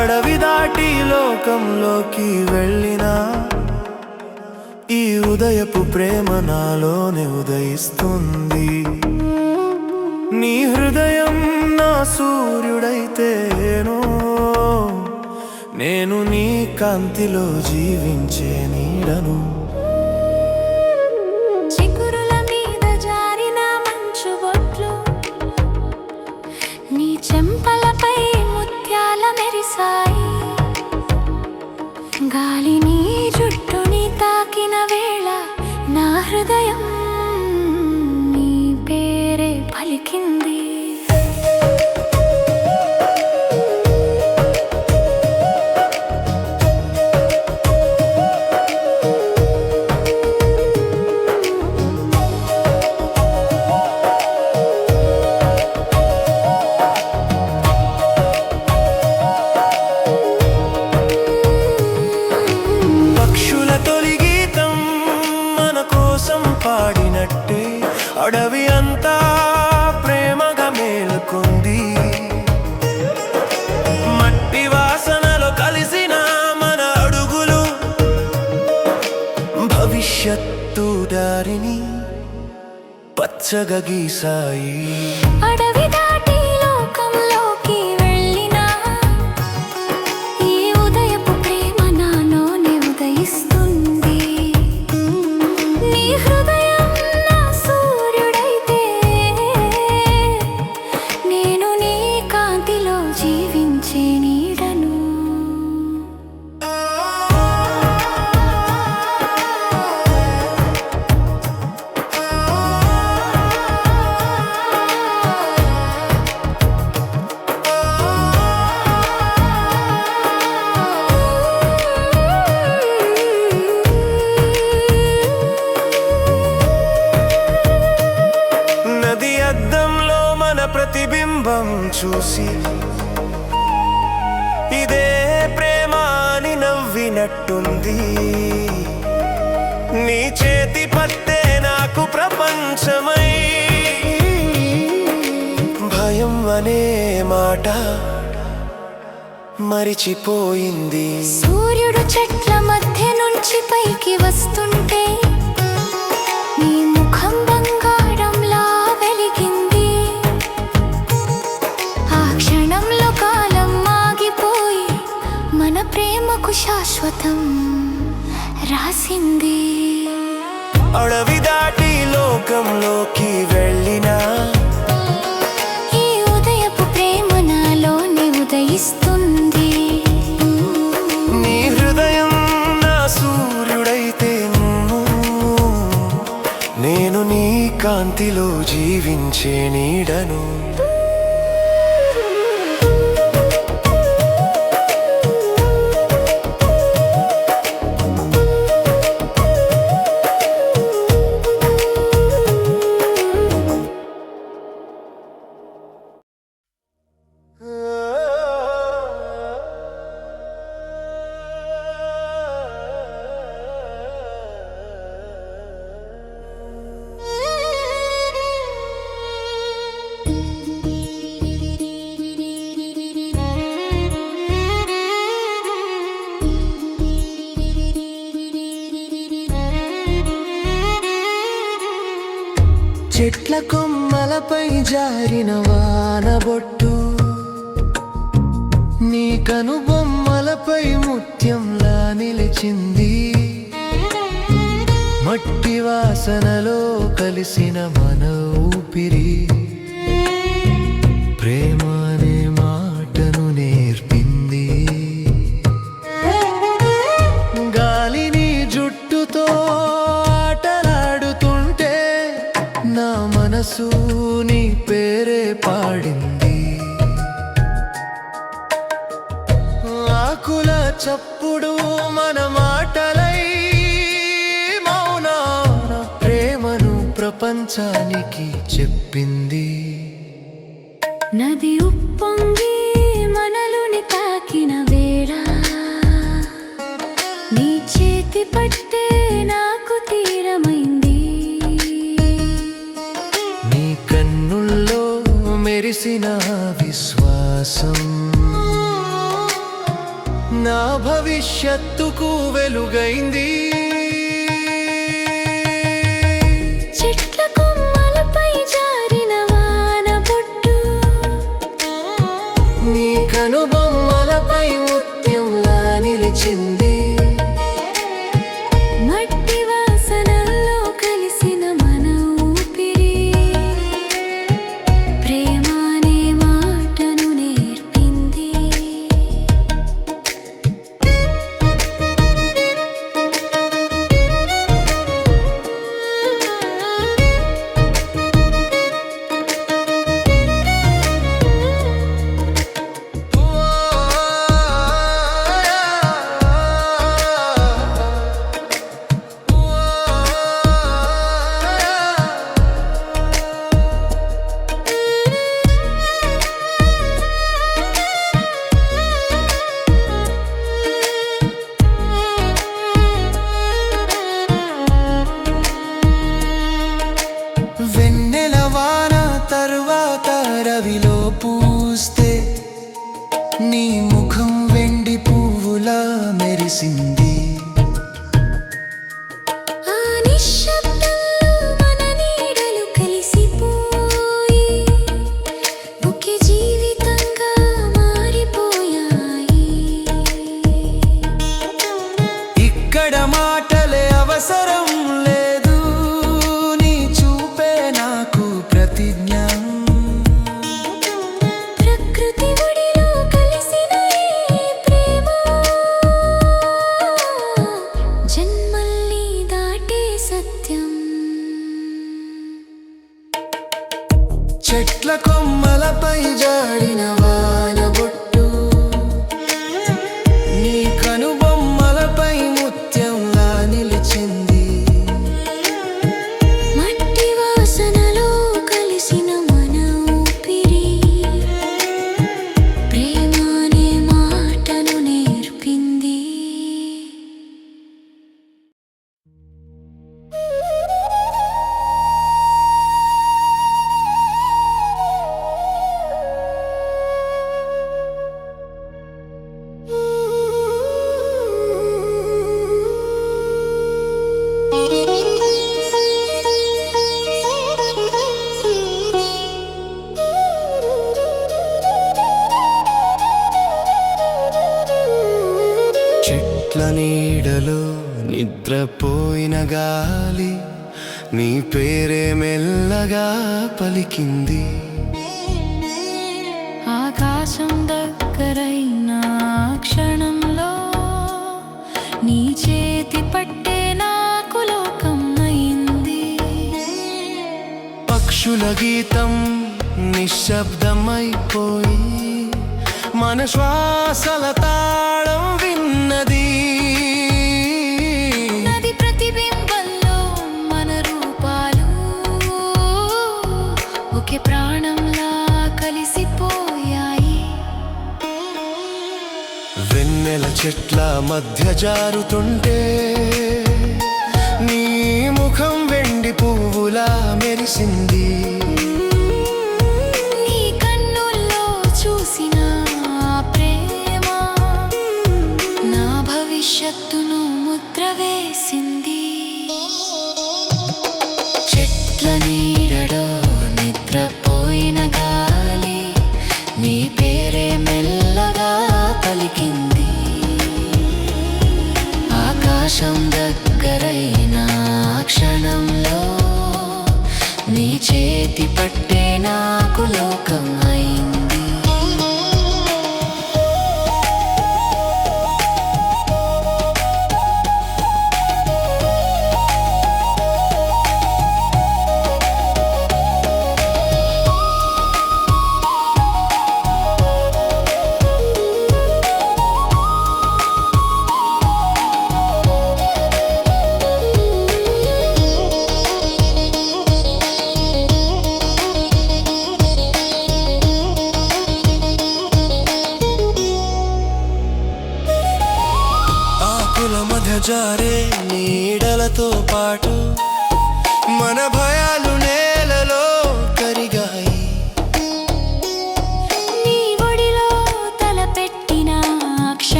అడవి దాటి లోకంలోకి వెళ్ళినా ఈ ఉదయపు ప్రేమ నాలోనే ఉదయిస్తుంది. నీ హృదయం నా సూర్యుడైతేనో నేను నీ కాంతిలో జీవించే నీడను. చిగురుల మీద జారిన మంచు బొట్లు నీ చెంపలపై ముత్యాల మెరిసాయి. గాలి నీ జుట్టుని తాకిన వేళ నా హృదయం నీ పేరే పలికింది. పాడినట్టే అడవి అంతా ప్రేమగా మేలుకుంది. మట్టి వాసనలో కలిసిన మన అడుగులు భవిష్యత్తు దారిని పచ్చగా గీసాయి. అడవి దాటి లోకంలోకి వెళ్ళినా ఈ ఉదయపు ప్రేమ నాలోనే ఉదయిస్తుంది. నీ హృదయం నా సూర్యుడైతే నేను నీ కాంతిలో జీవించే నీడను. నది అద్దంలో మన ప్రతిబింబం చూసి ఇదే ప్రేమ అని నవ్వినట్టుంది. నీ చేతి పట్టే నాకు ప్రపంచమై భయం అనే మాట మరిచిపోయింది. సూర్యుడు చెట్ల మధ్య నుంచి పైకి వస్తుంటే నీ ముఖం బంగారంలా వెలిగింది. ఆ క్షణంలో కాలం ఆగిపోయి మన ప్రేమకు శాశ్వతం రాసింది. అడవి దాటి లోకంలోకి వెళ్ళినా ఈ ఉదయపు ప్రేమ నాలోనే ఉదయిస్తుంది. నీ హృదయం నా సూర్యుడైతే నేను నీ కాంతిలో జీవించే నీడను. చెట్ల కొమ్మలపై జారిన వానబొట్టు నీ కనుబొమ్మలపై ముత్యంలా నిలిచింది. మట్టి వాసనలో కలిసిన మన ఊపిరి ప్రేమ అనే మాటను నేర్పింది. గాలిని జుట్టుతో ఆటలాడుతుంటే నా మనసు నీ పేరే పాడింది. ఆకుల చప్పుడు మన మాటలై మౌనాన ప్రేమను ప్రపంచానికి చెప్పింది. నది ఉప్పొంగి మనలుని తాకిన వేళ నీ చేతి పట్టే నాకు తీరమైంది. నీ కన్నుల్లో మెరిసిన విశ్వాసం నా భవిష్యత్తుకు వెలుగైంది. చెట్ల కొమ్మలపై జారిన వాన బొట్టు నీ కనుబొమ్మలపై ముత్యంలా నిలిచింది. మట్టి వాసనల్లో కలిసిన మన ఊపిరి ప్రేమ అనే మాటను నేర్పింది. వెన్నెల వాన తరువాత రవిలో పూస్తే నీ ముఖం వెండి పువ్వులా మెరిసింది. ఆ నిశ్శబ్దంలో మన నీడలు కలిసిపోయి ఒకే జీవితంగా మారిపోయాయి. ఇక్కడ మాటలే అవసరం లేదు, నీ చూపే నాకు ప్రతిజ్ఞ. ప్రకృతి ఒడిలో కలిసిన ఈ ప్రేమ జన్మల్ని దాటే సత్యం. చెట్ల కొమ్మలపై జాడిన వాన బొట్టు నీ కనుబొమ్మలపై ముత్యంలా నిలిచింది. మట్టి వాసనలో కలిసిన మన ఊపిరి ప్రేమ అనే మాటను నేర్పింది. చెట్ల నీడలో నిద్రపోయిన గాలి నీ పేరే మెల్లగా పలికింది. ఆకాశం దగ్గరైన క్షణంలో నీ చేతి పట్టే నాకు లోకం అయింది. పక్షుల గీతం నిశ్శబ్దమైపోయి మన శ్వాసల తాళం విన్నది. నది ప్రతిబింబంలో మన రూపాలు ఒకే ప్రాణంలా కలిసిపోయాయి. వెన్నెల చెట్ల మధ్య జారుతుంటే నీ ముఖం వెండి పువ్వులా మెరిసింది. నీ కన్నుల్లో చూసిన ఆ ప్రేమ నా భవిష్యత్తును ముద్ర వేసింది. చెట్ల నీడలో నిద్రపోయిన గాలి నీ పేరే మెల్లగా పలికింది. ఆకాశం దగ్గరైన క్షణంలో నీ చేతి పట్టే నాకు లోకం అయింది.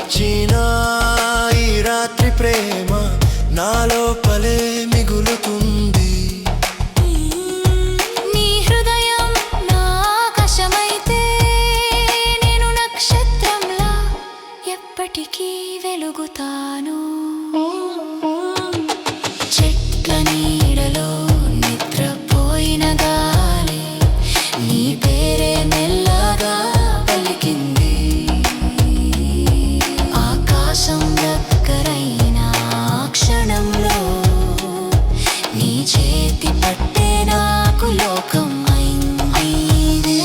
మార్చిన ఈ రాత్రి ప్రేమ నా లోపలే మిగులుతుంది. నీ హృదయం నా ఆకాశమైతే నేను నక్షత్రంలా ఎప్పటికీ వెలుగుతాను. చెట్ల నీడలో నిద్రపోయిన గాలి నీ పేరే మెల్లగా పలికింది. ఆకాశం దగ్గరైన క్షణంలో నీ చేతి పట్టే నాకు లోకం అయింది.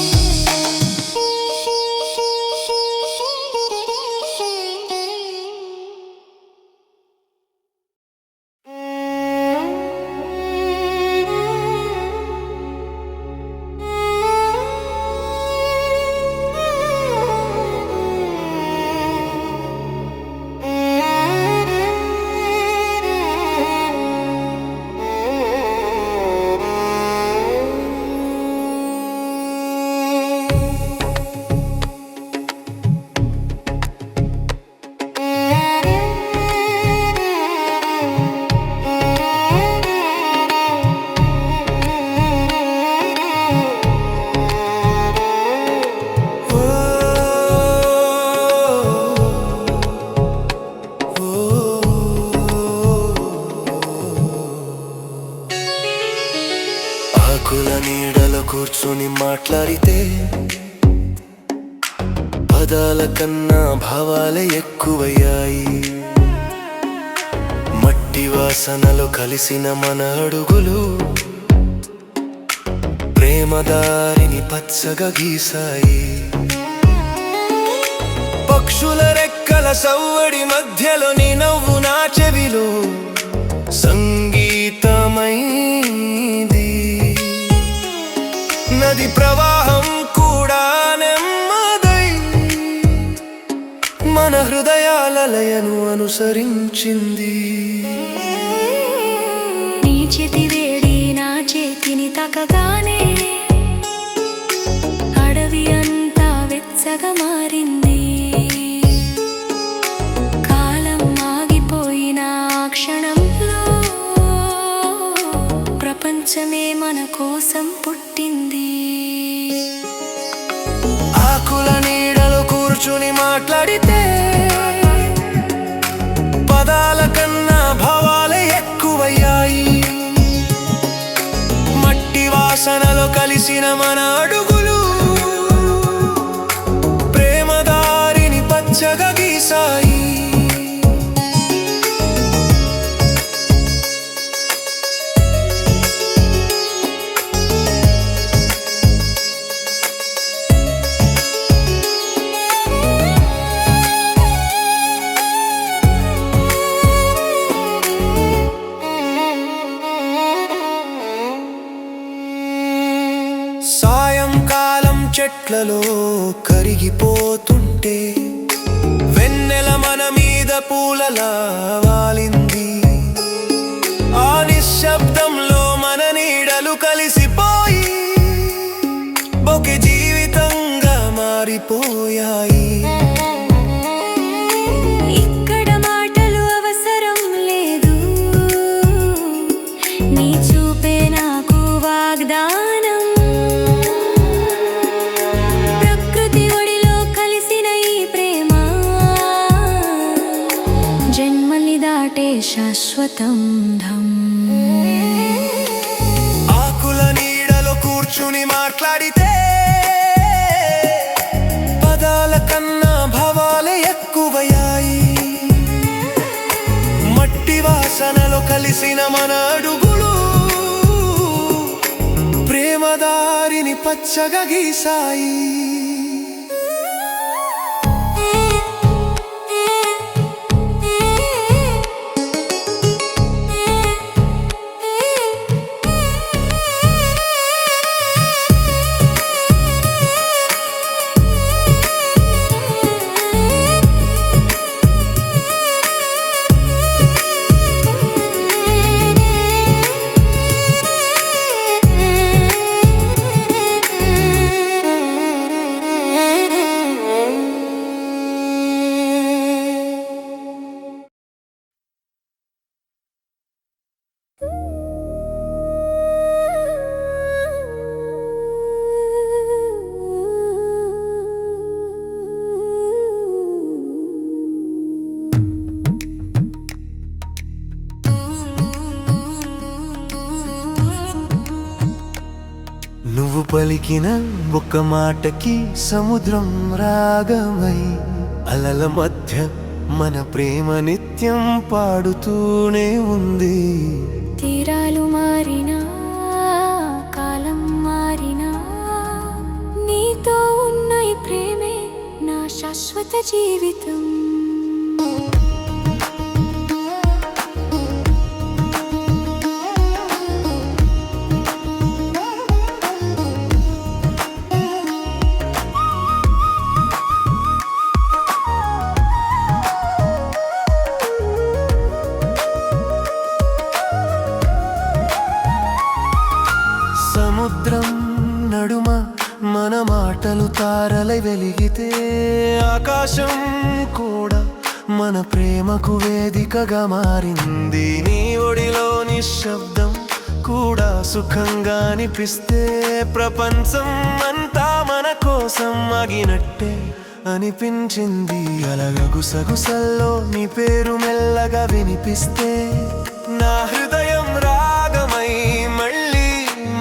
ఆకుల నీడలో కూర్చొని మాట్లాడితే పదాల కన్నా భావాలే ఎక్కువయ్యాయి. మట్టి వాసనలో కలిసిన మన అడుగులు ప్రేమ దారిని పచ్చగా గీసాయి. పక్షుల రెక్కల సవ్వడి మధ్యలో నీ నవ్వు నా చెవిలో సంగీతమైంది. నది ప్రవాహం కూడా నెమ్మదై మన హృదయాల లయను అనుసరించింది. నీ చేతి వేడి నా చేతిని తాకగానే అడవి అంతా వెచ్చగా మారింది. కాలం ఆగిపోయిన ఆ క్షణంలో ప్రపంచమే మన కోసం పుట్టింది. ఆకుల నీడలో కూర్చుని మాట్లాడితే పదాల కన్నా భావాలే ఎక్కువయ్యాయి. మట్టి వాసనలో కలిసిన మన అడుగులు ప్రేమ దారిని పచ్చగా గీసాయి. సాయంకాలం చెట్లలో కరిగిపోతుంటే వెన్నెల మన మీద పూలలా వాలింది. ఆ నిశ్శబ్దంలో మన నీడలు కలిసిపోయి ఒక జీవితంగా మారిపోయాయి. ఇక్కడ మాటలు అవసరం లేదు, నీ చూపే నాకు వాగ్దానం. ప్రకృతి ఒడిలో కలిసిన ఈ ప్రేమ జన్మల్ని దాటే శాశ్వతం ధం. ఆకుల నీడలో కూర్చుని మాట్లాడితే పదాల కన్నా భావాలే ఎక్కువయ్యాయి. మట్టి వాసనలో కలిసిన మన అడుగులు ప్రేమ దారిని పచ్చగా గీసాయి. పలికిన ఒక్క మాటకి సముద్రం రాగమై అలల మధ్య మన ప్రేమ నిత్యం పాడుతూనే ఉంది. తీరాలు మారినా కాలం మారినా నీతో ఉన్న ఈ ప్రేమే నా శాశ్వత జీవితం. సముద్రం నడుమ మన మాటలు తారలై వెలిగితే ఆకాశం కూడా మన ప్రేమకు వేదికగా మారింది. నీ ఒడిలో నిశ్శబ్దం కూడా సుఖంగా అనిపిస్తే ప్రపంచం అంతా మన కోసం ఆగినట్టే అనిపించింది. అలగ గుసగుసల్లో నీ పేరు మెల్లగా వినిపిస్తే నా హృదయం రాగమై మళ్ళీ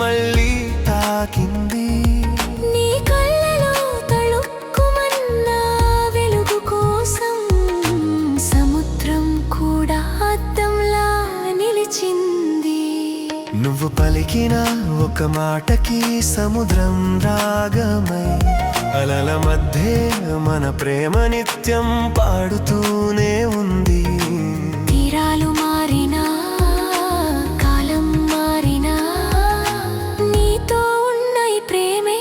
మళ్ళీ తాకింది. నీ కళ్ళలో తళుక్కుమన్న వెలుగు కోసం సముద్రం కూడా అద్దంలా నిలిచింది. నువ్వు పలికిన ఒక మాటకి సముద్రం రాగమై అలల మధ్య మన ప్రేమ నిత్యం పాడుతూనే ఉంది. తీరాలు మారినా కాలం మారినా నీతో ఉన్న ఈ ప్రేమే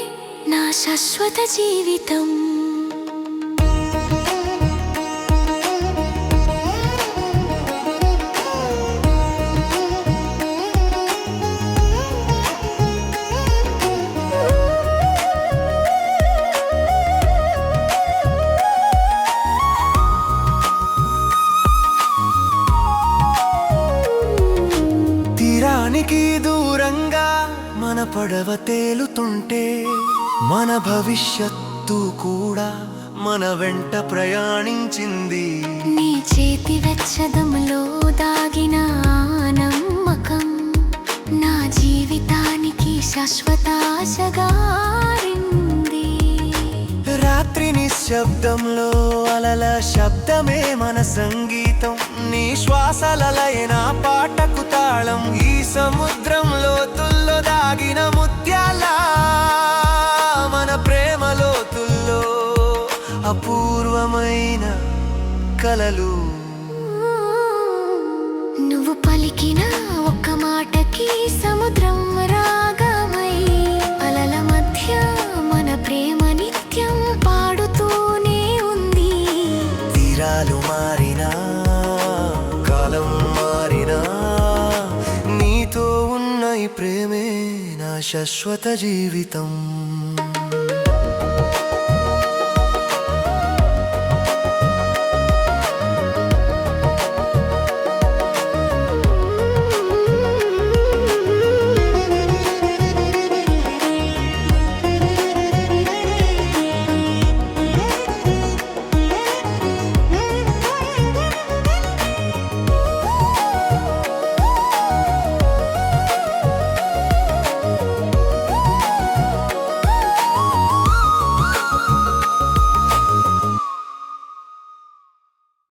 నా శాశ్వత జీవితం. తీరానికి దూరంగా మన పడవ తేలుతుంటే మన భవిష్యత్తు కూడా మన వెంట ప్రయాణించింది. నీ చేతి వెచ్చదములో దాగిన ఆ నమ్మకం నా జీవితానికి శాశ్వత ఆశగా మారింది. రాత్రి నిశ్శబ్దంలో అలల శబ్దమే మన సంగీతం. నీ శ్వాసలలైన పాటకు తాళం. ఈ సముద్రంలో తుల్లో దాగిన ముత్యాల మన ప్రేమ లోతుల్లో అపూర్వమైన కలలు. నువ్వు పలికిన ఒక్క మాటకి సముద్రం రాగమై అలల మధ్య మన ప్రేమ నిత్యం పాడుతూనే ఉంది. తీరాలు మారినా కాలం మారినా నీతో ఉన్న ఈ ప్రేమే నా శాశ్వత జీవితం.